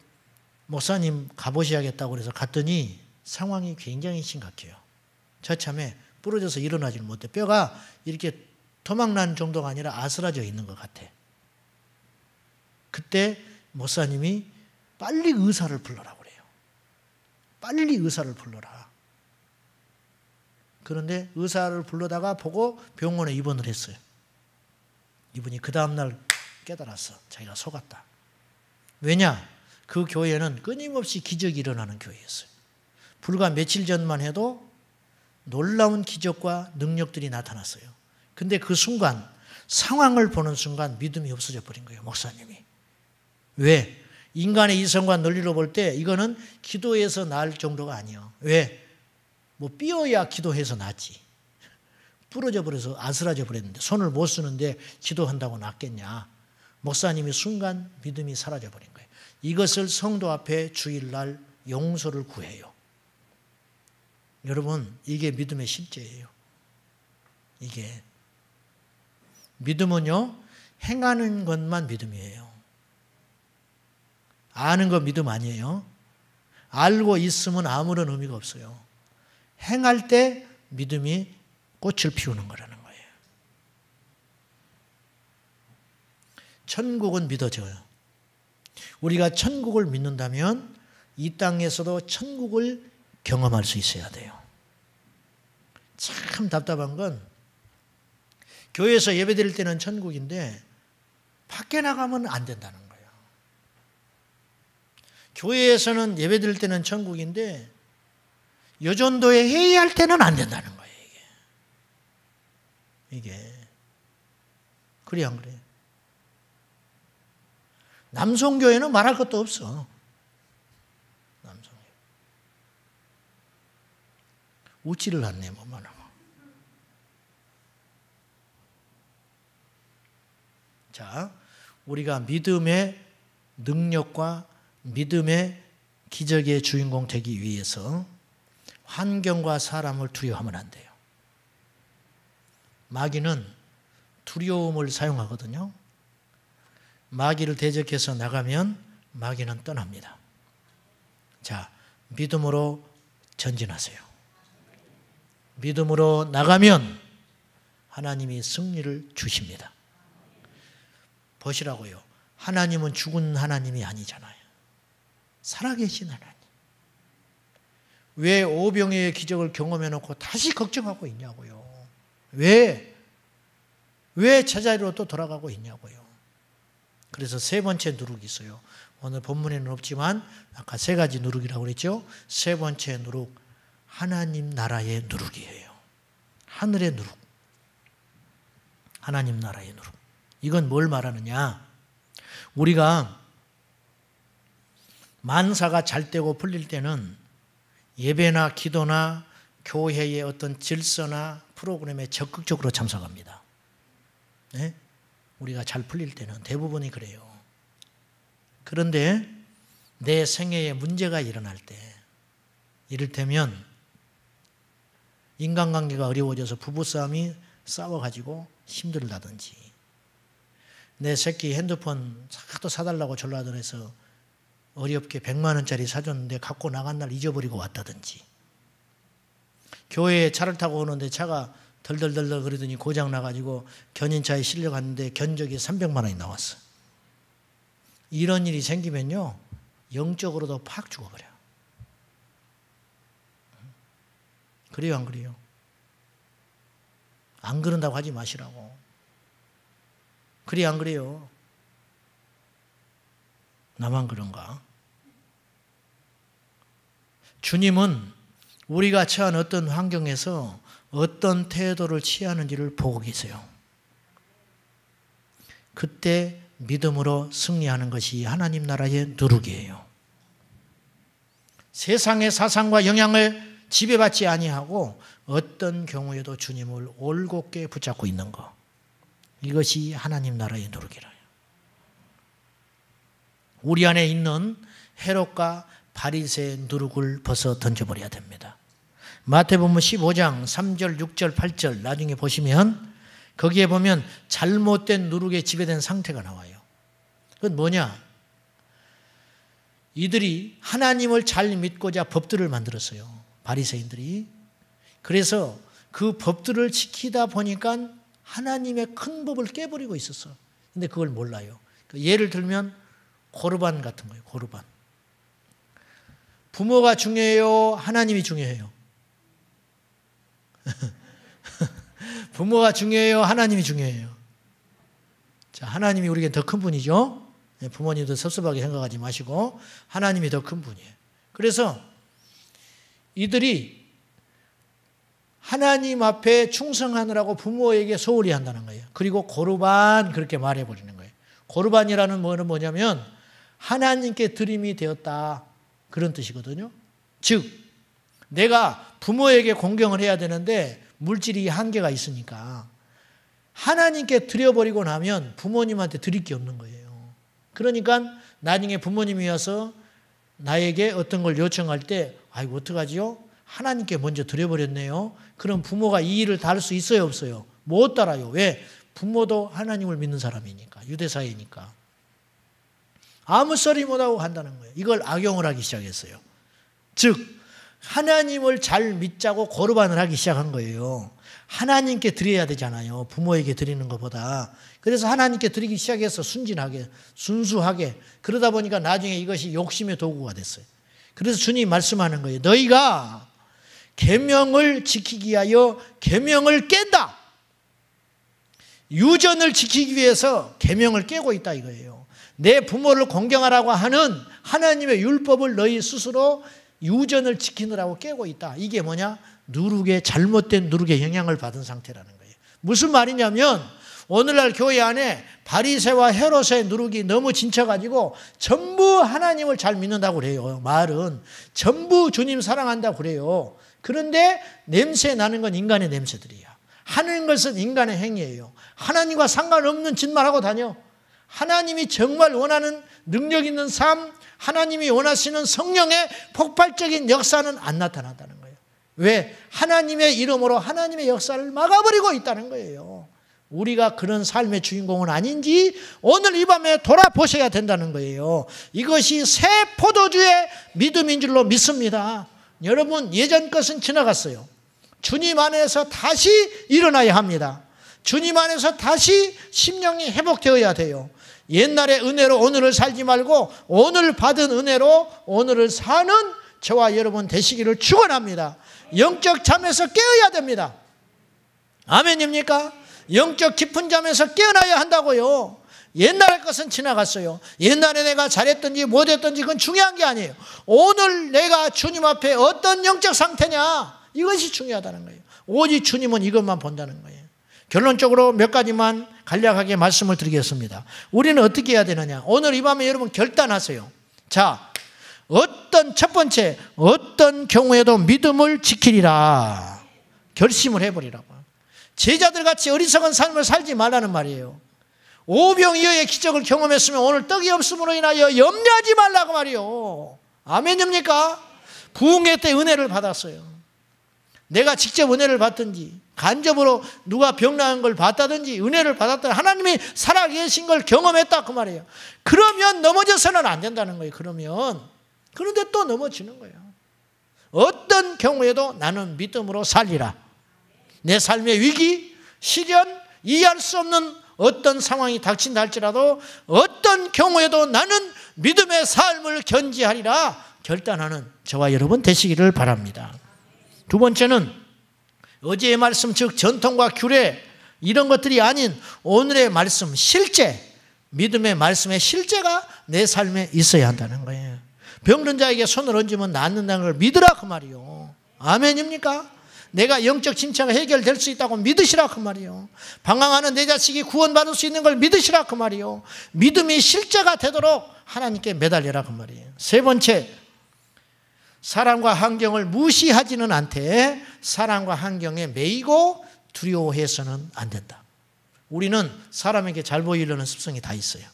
A: 목사님 가보셔야겠다고 그래서 갔더니 상황이 굉장히 심각해요. 처참해. 부러져서 일어나지를 못해. 뼈가 이렇게 토막난 정도가 아니라 아스라져 있는 것 같아. 그때 목사님이 빨리 의사를 불러라 그래요. 빨리 의사를 불러라. 그런데 의사를 불러다가 보고 병원에 입원을 했어요. 이분이 그 다음날 깨달았어. 자기가 속았다. 왜냐? 그 교회는 끊임없이 기적이 일어나는 교회였어요. 불과 며칠 전만 해도 놀라운 기적과 능력들이 나타났어요. 근데 그 순간, 상황을 보는 순간 믿음이 없어져 버린 거예요. 목사님이. 왜? 인간의 이성과 논리로 볼 때 이거는 기도해서 나을 정도가 아니에요. 왜? 뭐 삐어야 기도해서 낫지. 부러져 버려서 아스라져 버렸는데 손을 못 쓰는데 기도한다고 낫겠냐. 목사님이 순간 믿음이 사라져 버린 거예요. 이것을 성도 앞에 주일날 용서를 구해요. 여러분, 이게 믿음의 실제예요. 이게. 믿음은요, 행하는 것만 믿음이에요. 아는 거 믿음 아니에요. 알고 있으면 아무런 의미가 없어요. 행할 때 믿음이 꽃을 피우는 거라는 거예요. 천국은 믿어져요. 우리가 천국을 믿는다면 이 땅에서도 천국을 경험할 수 있어야 돼요. 참 답답한 건 교회에서 예배드릴 때는 천국인데 밖에 나가면 안 된다는 거예요. 교회에서는 예배드릴 때는 천국인데 여전도에 회의할 때는 안 된다는 거예요. 이게. 그래 안 그래? 남성교회는 말할 것도 없어. 남성교회. 웃지를 않네, 뭐만 하고. 자, 우리가 믿음의 능력과 믿음의 기적의 주인공 되기 위해서 환경과 사람을 두려워하면 안 돼요. 마귀는 두려움을 사용하거든요. 마귀를 대적해서 나가면 마귀는 떠납니다. 자, 믿음으로 전진하세요. 믿음으로 나가면 하나님이 승리를 주십니다. 보시라고요. 하나님은 죽은 하나님이 아니잖아요. 살아계신 하나님. 왜 오병이의 기적을 경험해놓고 다시 걱정하고 있냐고요. 왜 제자리로 또 돌아가고 있냐고요. 그래서 세 번째 누룩이 있어요. 오늘 본문에는 없지만 아까 세 가지 누룩이라고 그랬죠. 세 번째 누룩, 하나님 나라의 누룩이에요. 하늘의 누룩. 하나님 나라의 누룩. 이건 뭘 말하느냐. 우리가 만사가 잘 되고 풀릴 때는 예배나 기도나 교회의 어떤 질서나 프로그램에 적극적으로 참석합니다. 네? 우리가 잘 풀릴 때는 대부분이 그래요. 그런데 내 생애에 문제가 일어날 때, 이를테면 인간관계가 어려워져서 부부싸움이 싸워가지고 힘들다든지, 내 새끼 핸드폰 자꾸 사달라고 전화해서 어렵게 100만 원짜리 사줬는데 갖고 나간 날 잊어버리고 왔다든지, 교회에 차를 타고 오는데 차가 덜덜덜덜 그러더니 고장 나가지고 견인차에 실려갔는데 견적이 300만 원이 나왔어. 이런 일이 생기면요, 영적으로도 팍 죽어버려. 그래요, 안 그래요? 안 그런다고 하지 마시라고. 그래, 안 그래요? 나만 그런가? 주님은 우리가 처한 어떤 환경에서 어떤 태도를 취하는지를 보고 계세요. 그때 믿음으로 승리하는 것이 하나님 나라의 누룩이에요. 세상의 사상과 영향을 지배받지 아니하고 어떤 경우에도 주님을 올곧게 붙잡고 있는 것, 이것이 하나님 나라의 누룩이라요. 우리 안에 있는 헤롯과 바리새의 누룩을 벗어 던져버려야 됩니다. 마태복음 15장 3절, 6절, 8절 나중에 보시면 거기에 보면 잘못된 누룩에 지배된 상태가 나와요. 그건 뭐냐? 이들이 하나님을 잘 믿고자 법들을 만들었어요. 바리새인들이. 그래서 그 법들을 지키다 보니까 하나님의 큰 법을 깨버리고 있었어. 근데 그걸 몰라요. 예를 들면 고르반 같은 거예요. 고르반. 부모가 중요해요? 하나님이 중요해요? 부모가 중요해요? 하나님이 중요해요? 자, 하나님이 우리에게 더 큰 분이죠. 부모님도 섭섭하게 생각하지 마시고 하나님이 더 큰 분이에요. 그래서 이들이 하나님 앞에 충성하느라고 부모에게 소홀히 한다는 거예요. 그리고 고르반 그렇게 말해버리는 거예요. 고르반이라는 뭐는 뭐냐면 하나님께 드림이 되었다, 그런 뜻이거든요. 즉 내가 부모에게 공경을 해야 되는데 물질이 한계가 있으니까 하나님께 드려버리고 나면 부모님한테 드릴 게 없는 거예요. 그러니까 나중에 부모님이 와서 나에게 어떤 걸 요청할 때 아이고 어떡하지요? 하나님께 먼저 드려버렸네요. 그럼 부모가 이 일을 다룰 수 있어요, 없어요? 못 따라요. 왜? 부모도 하나님을 믿는 사람이니까, 유대사회니까. 아무 소리 못하고 한다는 거예요. 이걸 악용을 하기 시작했어요. 즉 하나님을 잘 믿자고 고르반을 하기 시작한 거예요. 하나님께 드려야 되잖아요, 부모에게 드리는 것보다. 그래서 하나님께 드리기 시작해서 순진하게, 순수하게. 그러다 보니까 나중에 이것이 욕심의 도구가 됐어요. 그래서 주님이 말씀하는 거예요. 너희가 계명을 지키기 위하여 계명을 깬다. 유전을 지키기 위해서 계명을 깨고 있다 이거예요. 내 부모를 공경하라고 하는 하나님의 율법을 너희 스스로 유전을 지키느라고 깨고 있다. 이게 뭐냐? 누룩의, 잘못된 누룩의 영향을 받은 상태라는 거예요. 무슨 말이냐면 오늘날 교회 안에 바리새와 헤롯의 누룩이 너무 진쳐가지고 전부 하나님을 잘 믿는다고 그래요. 말은 전부 주님 사랑한다고 그래요. 그런데 냄새 나는 건 인간의 냄새들이야. 하는 것은 인간의 행위예요. 하나님과 상관없는 짓만 하고 다녀. 하나님이 정말 원하는 능력 있는 삶, 하나님이 원하시는 성령의 폭발적인 역사는 안 나타난다는 거예요. 왜? 하나님의 이름으로 하나님의 역사를 막아버리고 있다는 거예요. 우리가 그런 삶의 주인공은 아닌지 오늘 이 밤에 돌아보셔야 된다는 거예요. 이것이 새 포도주의 믿음인 줄로 믿습니다. 여러분, 예전 것은 지나갔어요. 주님 안에서 다시 일어나야 합니다. 주님 안에서 다시 심령이 회복되어야 돼요. 옛날의 은혜로 오늘을 살지 말고 오늘 받은 은혜로 오늘을 사는 저와 여러분 되시기를 축원합니다. 영적 잠에서 깨어야 됩니다. 아멘입니까? 영적 깊은 잠에서 깨어나야 한다고요. 옛날 것은 지나갔어요. 옛날에 내가 잘했든지 못했든지 그건 중요한 게 아니에요. 오늘 내가 주님 앞에 어떤 영적 상태냐, 이것이 중요하다는 거예요. 오직 주님은 이것만 본다는 거예요. 결론적으로 몇 가지만 간략하게 말씀을 드리겠습니다. 우리는 어떻게 해야 되느냐? 오늘 이 밤에 여러분 결단하세요. 자, 첫 번째, 어떤 경우에도 믿음을 지키리라. 결심을 해버리라고. 제자들 같이 어리석은 삶을 살지 말라는 말이에요. 오병이어의 기적을 경험했으면 오늘 떡이 없음으로 인하여 염려하지 말라고 말이요. 아멘입니까? 부흥회 때 은혜를 받았어요. 내가 직접 은혜를 받든지 간접으로 누가 병 나은 걸 봤다든지 은혜를 받았다, 하나님이 살아계신 걸 경험했다 그 말이에요. 그러면 넘어져서는 안 된다는 거예요. 그런데 또 넘어지는 거예요. 어떤 경우에도 나는 믿음으로 살리라. 내 삶의 위기, 시련, 이해할 수 없는 어떤 상황이 닥친다 할지라도 어떤 경우에도 나는 믿음의 삶을 견지하리라 결단하는 저와 여러분 되시기를 바랍니다. 두 번째는 어제의 말씀, 즉 전통과 규례 이런 것들이 아닌 오늘의 말씀, 실제, 믿음의 말씀의 실제가 내 삶에 있어야 한다는 거예요. 병든 자에게 손을 얹으면 낫는다는 걸 믿으라 그 말이요. 아멘입니까? 내가 영적 침체가 해결될 수 있다고 믿으시라 그 말이요. 방황하는 내 자식이 구원받을 수 있는 걸 믿으시라 그 말이요. 믿음이 실제가 되도록 하나님께 매달리라 그 말이에요. 세 번째, 사람과 환경을 무시하지는 않되 사람과 환경에 매이고 두려워해서는 안 된다. 우리는 사람에게 잘 보이려는 습성이 다 있어요.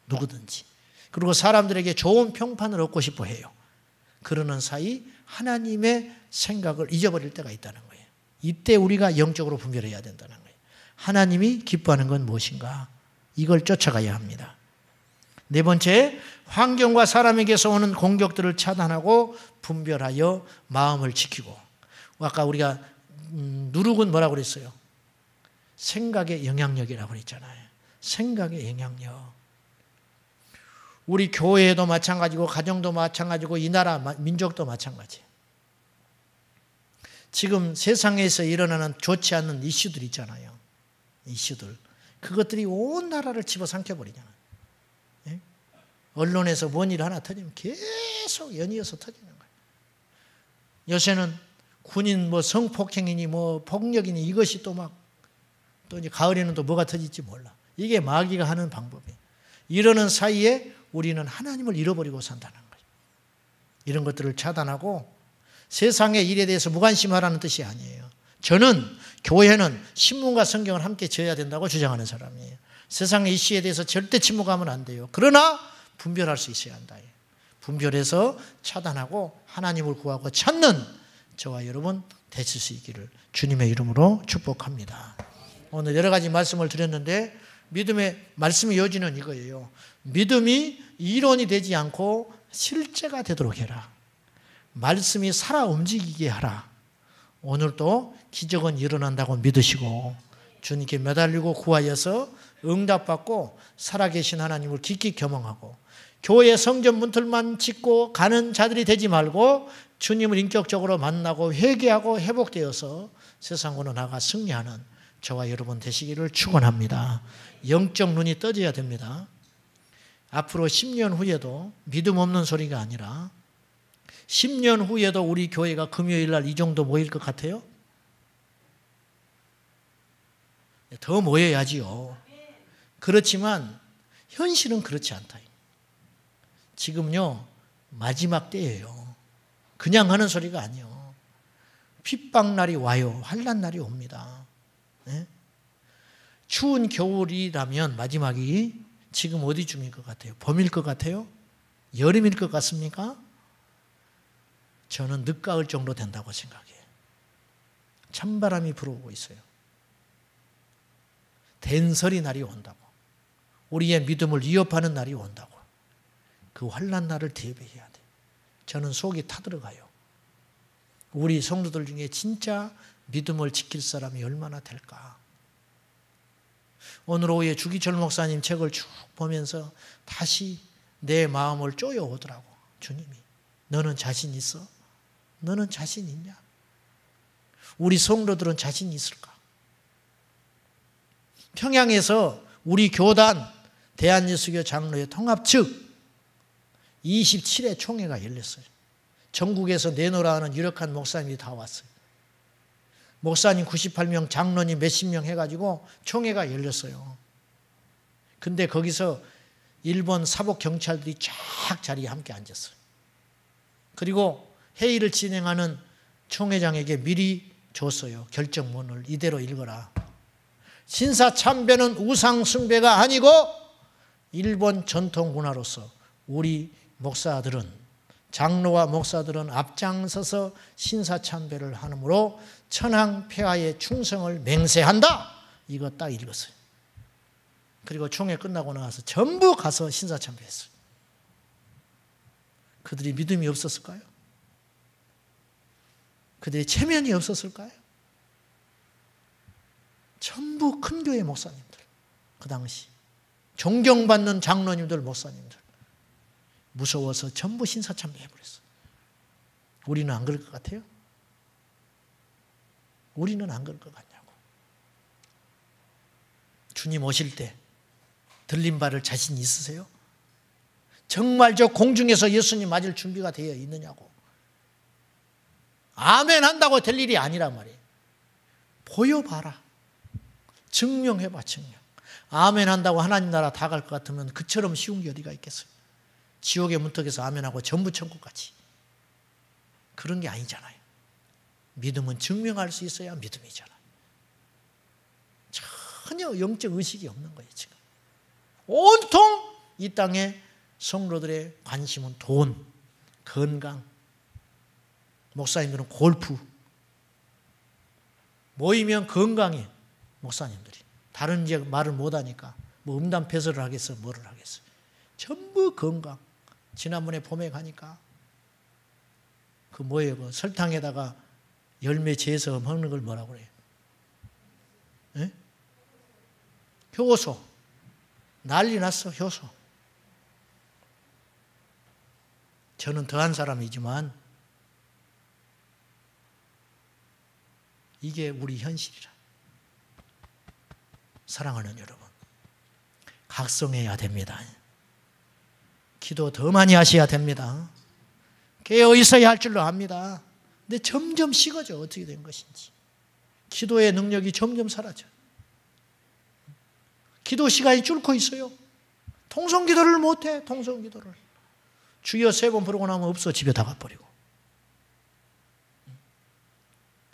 A: 누구든지. 그리고 사람들에게 좋은 평판을 얻고 싶어 해요. 그러는 사이 하나님의 생각을 잊어버릴 때가 있다는 거예요. 이때 우리가 영적으로 분별해야 된다는 거예요. 하나님이 기뻐하는 건 무엇인가? 이걸 쫓아가야 합니다. 네 번째, 환경과 사람에게서 오는 공격들을 차단하고 분별하여 마음을 지키고, 아까 우리가 누룩은 뭐라고 그랬어요? 생각의 영향력이라고 그랬잖아요. 생각의 영향력. 우리 교회도 마찬가지고 가정도 마찬가지고 이 나라 민족도 마찬가지예요. 지금 세상에서 일어나는 좋지 않는 이슈들 있잖아요. 이슈들. 그것들이 온 나라를 집어삼켜버리잖아요. 예? 언론에서 뭔 일 하나 터지면 계속 연이어서 터지는 거예요. 요새는 군인 뭐 성폭행이니 뭐 폭력이니 이것이 또 이제 가을에는 또 뭐가 터질지 몰라. 이게 마귀가 하는 방법이에요. 이러는 사이에 우리는 하나님을 잃어버리고 산다는 거예요. 이런 것들을 차단하고 세상의 일에 대해서 무관심하라는 뜻이 아니에요. 저는 교회는 신문과 성경을 함께 지어야 된다고 주장하는 사람이에요. 세상의 이슈에 대해서 절대 침묵하면 안 돼요. 그러나 분별할 수 있어야 한다. 분별해서 차단하고 하나님을 구하고 찾는 저와 여러분 되실 수 있기를 주님의 이름으로 축복합니다. 오늘 여러 가지 말씀을 드렸는데 믿음의 말씀의 요지는 이거예요. 믿음이 이론이 되지 않고 실제가 되도록 해라. 말씀이 살아 움직이게 하라. 오늘도 기적은 일어난다고 믿으시고 주님께 매달리고 구하여서 응답받고 살아계신 하나님을 깊이 경험하고 교회 성전 문틀만 짓고 가는 자들이 되지 말고 주님을 인격적으로 만나고 회개하고 회복되어서 세상으로 나가 승리하는 저와 여러분 되시기를 축원합니다. 영적 눈이 떠져야 됩니다. 앞으로 10년 후에도 믿음 없는 소리가 아니라 10년 후에도 우리 교회가 금요일 날 이 정도 모일 것 같아요? 더 모여야지요. 그렇지만 현실은 그렇지 않다. 지금요 마지막 때예요. 그냥 하는 소리가 아니에요. 핍박날이 와요. 환난 날이 옵니다. 네? 추운 겨울이라면 마지막이 지금 어디쯤일 것 같아요? 봄일 것 같아요? 여름일 것 같습니까? 저는 늦가을 정도 된다고 생각해요. 찬바람이 불어오고 있어요. 된설이 날이 온다고. 우리의 믿음을 위협하는 날이 온다고. 그 환난 날을 대비해야 돼요. 저는 속이 타들어가요. 우리 성도들 중에 진짜 믿음을 지킬 사람이 얼마나 될까? 오늘 오후에 주기철 목사님 책을 쭉 보면서 다시 내 마음을 쪼여오더라고. 주님이. 너는 자신 있어? 너는 자신 있냐? 우리 성도들은 자신 있을까? 평양에서 우리 교단 대한예수교 장로회 통합 측 27회 총회가 열렸어요. 전국에서 내노라 하는 유력한 목사님이 다 왔어요. 목사님 98명, 장로님 몇십 명 해가지고 총회가 열렸어요. 근데 거기서 일본 사복 경찰들이 쫙 자리에 함께 앉았어요. 그리고 회의를 진행하는 총회장에게 미리 줬어요. 결정문을 이대로 읽어라. 신사참배는 우상숭배가 아니고 일본 전통 문화로서 우리 목사들은, 장로와 목사들은 앞장서서 신사참배를 하므로 천황폐하의 충성을 맹세한다. 이거 딱 읽었어요. 그리고 총회 끝나고 나서 전부 가서 신사참배했어요. 그들이 믿음이 없었을까요? 그들의 체면이 없었을까요? 전부 큰 교회 목사님들, 그 당시 존경받는 장로님들, 목사님들 무서워서 전부 신사참배 해버렸어요. 우리는 안 그럴 것 같아요? 우리는 안 그럴 것 같냐고. 주님 오실 때 들린 바를 자신 있으세요? 정말 저 공중에서 예수님 맞을 준비가 되어 있느냐고. 아멘 한다고 될 일이 아니란 말이에요. 보여봐라. 증명해봐, 증명. 아멘 한다고 하나님 나라 다 갈 것 같으면 그처럼 쉬운 게 어디가 있겠어요? 지옥의 문턱에서 아멘하고 전부 천국 같이. 그런 게 아니잖아요. 믿음은 증명할 수 있어야 믿음이잖아요. 전혀 영적 의식이 없는 거예요, 지금. 온통 이 땅에 성도들의 관심은 돈, 건강, 목사님들은 골프, 모이면 건강해, 목사님들이. 다른 이제 말을 못하니까 뭐 음담 패설을 하겠어, 뭐를 하겠어. 전부 건강. 지난번에 봄에 가니까 그 뭐예요, 그 설탕에다가 열매 재서 먹는 걸 뭐라고 그래요? 에? 효소. 난리 났어, 효소. 저는 더한 사람이지만 이게 우리 현실이라. 사랑하는 여러분, 각성해야 됩니다. 기도 더 많이 하셔야 됩니다. 깨어 있어야 할 줄로 압니다. 근데 점점 식어져. 어떻게 된 것인지. 기도의 능력이 점점 사라져. 기도 시간이 줄고 있어요. 통성기도를 못해. 통성기도를. 주여 3번 부르고 나면 없어. 집에 다 가버리고.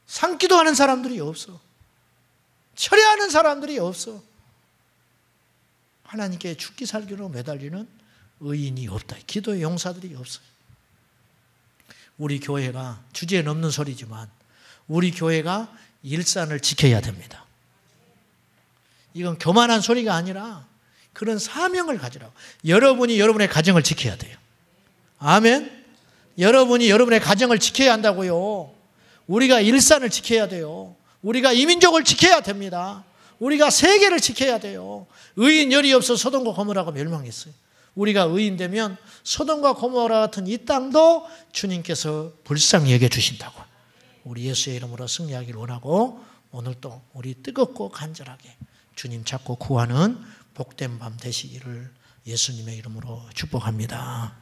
A: 산기도하는 사람들이 없어. 철회하는 사람들이 없어. 하나님께 죽기 살기로 매달리는 의인이 없다. 기도의 용사들이 없어요. 우리 교회가, 주제에 넘는 소리지만 우리 교회가 일산을 지켜야 됩니다. 이건 교만한 소리가 아니라 그런 사명을 가지라고. 여러분이 여러분의 가정을 지켜야 돼요. 아멘. 여러분이 여러분의 가정을 지켜야 한다고요. 우리가 일산을 지켜야 돼요. 우리가 이민족을 지켜야 됩니다. 우리가 세계를 지켜야 돼요. 의인 열이 없어 소돔과 고모라가 멸망했어요. 우리가 의인 되면 소돔과 고모라 같은 이 땅도 주님께서 불쌍히 여겨주신다고. 우리 예수의 이름으로 승리하기를 원하고, 오늘도 우리 뜨겁고 간절하게 주님 찾고 구하는 복된 밤 되시기를 예수님의 이름으로 축복합니다.